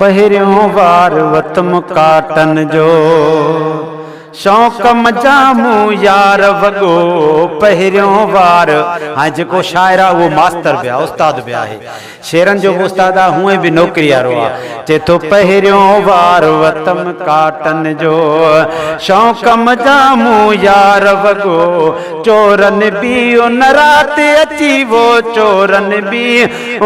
पहिरियों वार वतम काटन जो शौक़ मजामू यार वॻो पहिरियों वार। हाँ जेको शाइर आहे उहो मास्तर बि आहे, उस्ताद बि आहे, शेरनि जो बि उस्ताद आहे, हूअं बि नौकिरी वारो आहे। चए थो पहिरियों वार वतम काटन जो शौक़ मजामू यार वॻो चोरनि बि उन राति अची वो चोरनि बि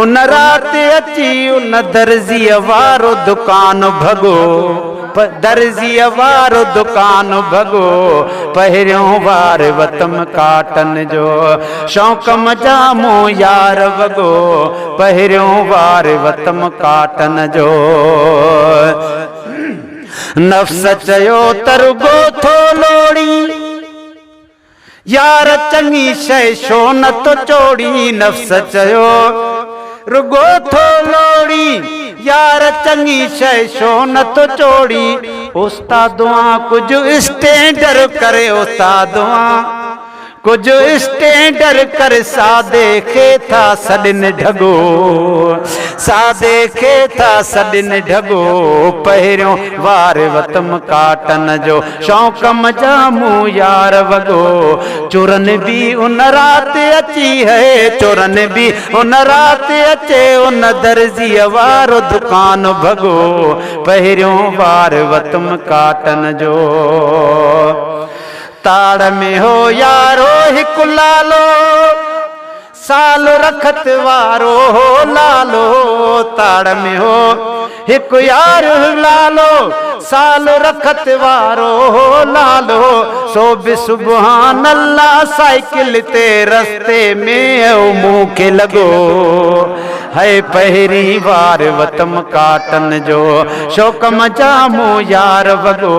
उन राति अची उन दर्ज़ीअ वारो दुकान भॻो दर्ज़ीअ वारो दुकान भॻो पहिरियों वार वतम काटन जो शौक़ मजामू यार वॻो पहिरियों वार वतम काटन जो। नफ़्स चयो तरुगो थो लोड़ी यार चङी शइ छो न तो चोड़ी। नफ़्स चयो रुगो थो लोड़ी यार चङी शइ छो न तो चोड़ी। उस्तादुआ कुछ स्टैंडर करे उस्तादुआ कुछ स्टैंडर कर सादे खे था सॾनि ढगो सादे खे था सॾनि ढगो पहिरियों वार वतम काटन जो शौक़ मजामू यार वॻो चोरनि बि उन राति अची है चोरनि बि उन राति अचे उन दर्ज़ीअ वारो दुकान भॻो पहिरियों वार वतम काटन जो। ताड़ में हो यारो हिकु लालो साल रखत वारो हो लालो ताड़ में हो हिकु यार लालो साल रखत वारो हो लालो सो बि सुबहान अल्लाह साइकिल ते रस्ते में मुंह के लगो है पहिरी वार वतम काटन जो शौक़ मजामू यार वॻो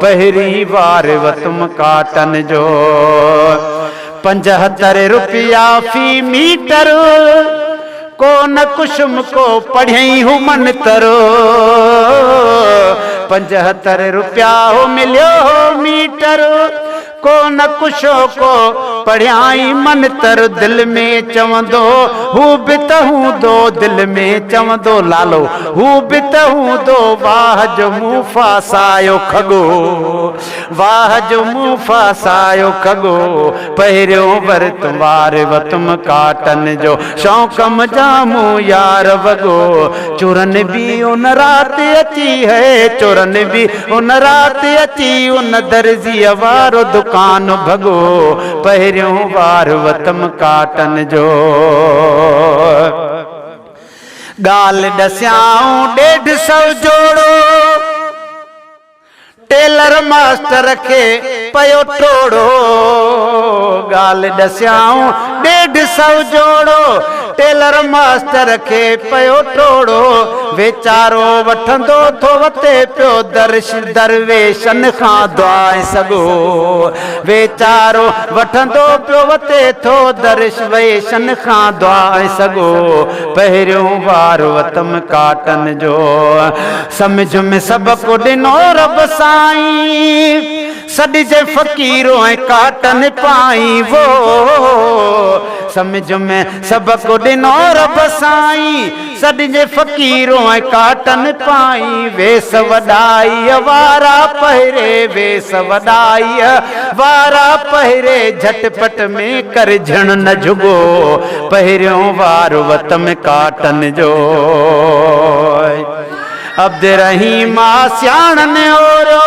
पहिरी वार वतम काटन जो। 75 रुपया फी मीटर को न कुसुम को पढ़ई हूँ मन तरो 75 रुपया हो मिलियो हो मीटर को न कुशो को पढ़ियाई मन तर दिल में चवंदो हू बि त हूं दो दिल में चवंदो लालो हू बि त हूं दो वाह जो मुंहुं फासायो खगो वाह जो मुंहुं फासायो खगो पहिरियों वरत वार वतम काटन जो शौक़ मजामू यार वॻो चोरनि बि उन राति अची है चोरनि बि उन राति अची उन दर्ज़ीअ वारो दुकान भॻो पहिरियों वार वतम काटन जो। ॻाल्हि ॾसियाऊं 150 जोड़ो टेलर मास्टर खे पयो टोड़ो ॻाल्हि ॾसियाऊं 150 जोड़ो टेलर मास्टर खे पयो टोड़ो वेचारो वठंदो थो वते पियो दरवेशन खां दुआए सॻो वेचारो वठंदो पियो वते थो दरवेशन खां दुआए सॻो पहिरियों वार वतम काटन जो। सम्झ में सबक़ ॾिनो रब साईं सॾिजे फ़क़ीरो ऐं काटन पाई वो समझ में सबक़ ॾिनो रब साईं सॾिजे फ़क़ीरो ऐं काटन पाई वेस वॾाई वारा पहिरे वेस वॾाई वारा पहिरे झटपट में कर झण न झुगो पहिरियों वार वतम काटन जो। अब्दुर्रहीमा सियाणन ओरो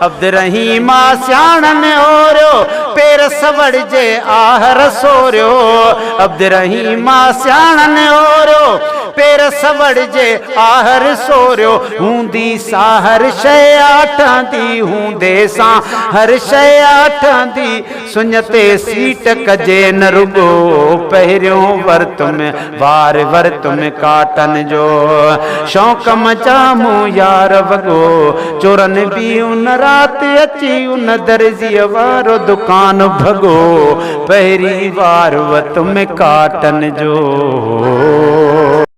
अब्दुर्रहीमा सियाणन ओरो पेर सवड़ जे आहर सोरियो अब्दुर्रहीमा सियाणन ओरो पेर सवड़ जे आहर सोरियो हूंदी सा हर शइ आठंदी हूंदे सां हर शइ आठंदी सुञते सीट कजे न रुगो पहिरियों वरत में वार वरत में काटन जो शौक़ मजामू यार वॻो चोरनि बि उन राति अची उन दर्ज़ीअ वारो दुकान भॻो पहिरी वार वत में काटन जो।